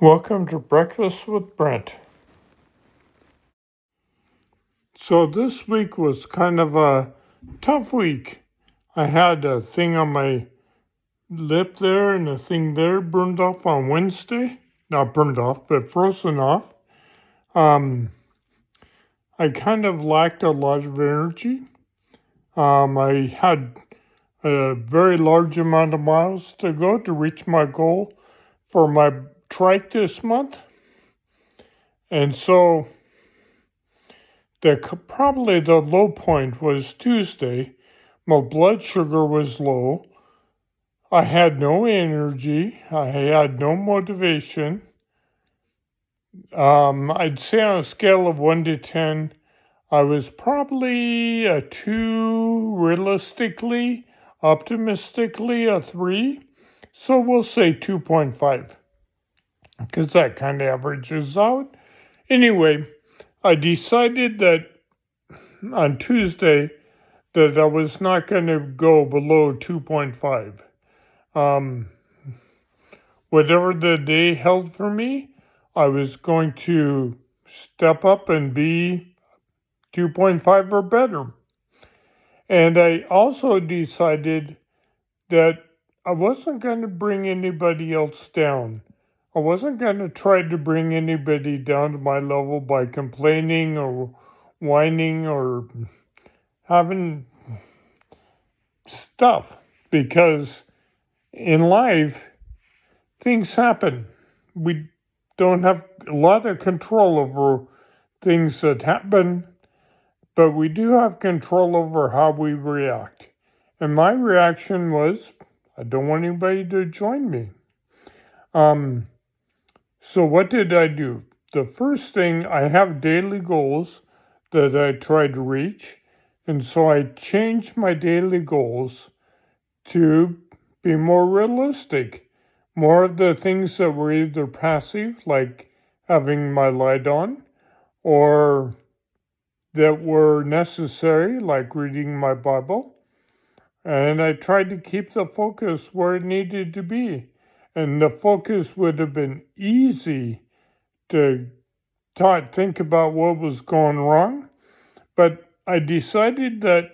Welcome to Breakfast with Brent. So this week was kind of a tough week. I had a thing on my lip there and a thing there burned off on Wednesday. Not burned off, but frozen off. I kind of lacked a lot of energy. I had a very large amount of miles to go to reach my goal for my trike this month. And so probably the low point was Tuesday. My blood sugar was low. I had no energy. I had no motivation. I'd say on a scale of 1 to 10, I was probably a 2, realistically, optimistically a 3. So we'll say 2.5, because that kind of averages out. Anyway, I decided that on Tuesday that I was not going to go below 2.5. Whatever the day held for me, I was going to step up and be 2.5 or better. And I also decided that I wasn't going to bring anybody else down. I wasn't going to try to bring anybody down to my level by complaining or whining or having stuff, because in life, things happen. We don't have a lot of control over things that happen, but we do have control over how we react. And my reaction was, I don't want anybody to join me. So what did I do? The first thing, I have daily goals that I try to reach. And so I changed my daily goals to be more realistic. More of the things that were either passive, like having my light on, or that were necessary, like reading my Bible. And I tried to keep the focus where it needed to be. And the focus would have been easy to think about what was going wrong. But I decided that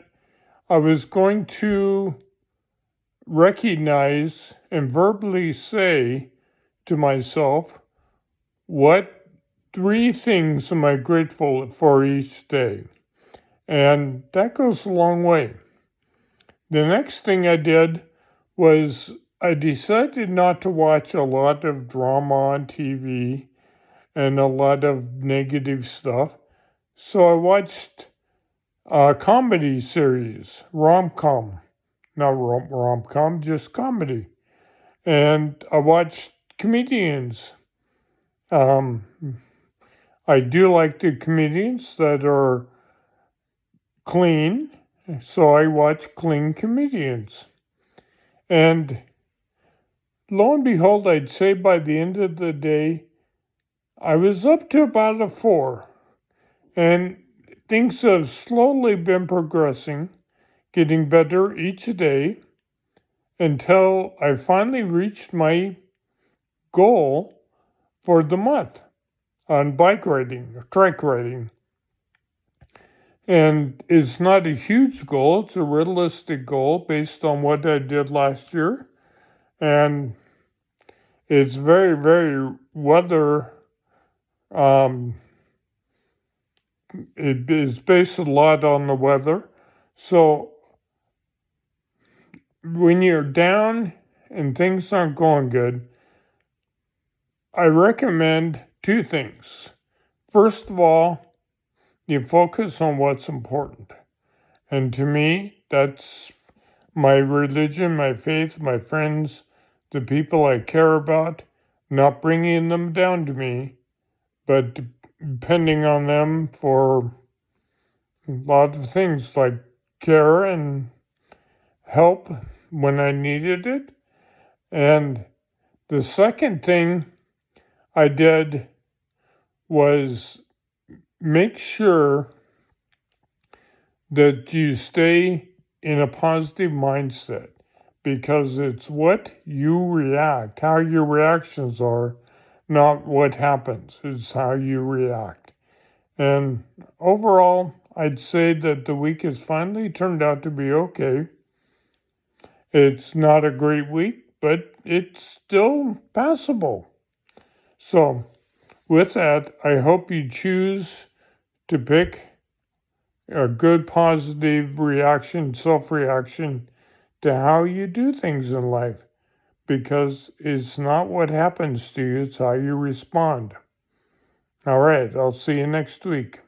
I was going to recognize and verbally say to myself, what 3 things am I grateful for each day? And that goes a long way. The next thing I did was I decided not to watch a lot of drama on TV and a lot of negative stuff. So I watched a comedy series, rom-com. Not rom-com, just comedy. And I watched comedians. I do like the comedians that are clean, so I watch clean comedians. And lo and behold, I'd say by the end of the day, I was up to about a 4. And things have slowly been progressing, getting better each day, until I finally reached my goal for the month on bike riding, or trike riding. And it's not a huge goal, it's a realistic goal based on what I did last year. And it's very, very weather, it is based a lot on the weather. So when you're down and things aren't going good, I recommend 2 things. First of all, you focus on what's important. And to me, that's my religion, my faith, my friends, the people I care about, not bringing them down to me, but depending on them for a lot of things like care and help when I needed it. And the second thing I did was make sure that you stay in a positive mindset, because it's what you react, how your reactions are, not what happens. It's how you react. And overall, I'd say that the week has finally turned out to be okay. It's not a great week, but it's still passable. So, with that, I hope you choose to pick a good positive reaction, self reaction to how you do things in life, because it's not what happens to you, it's how you respond. All right, I'll see you next week.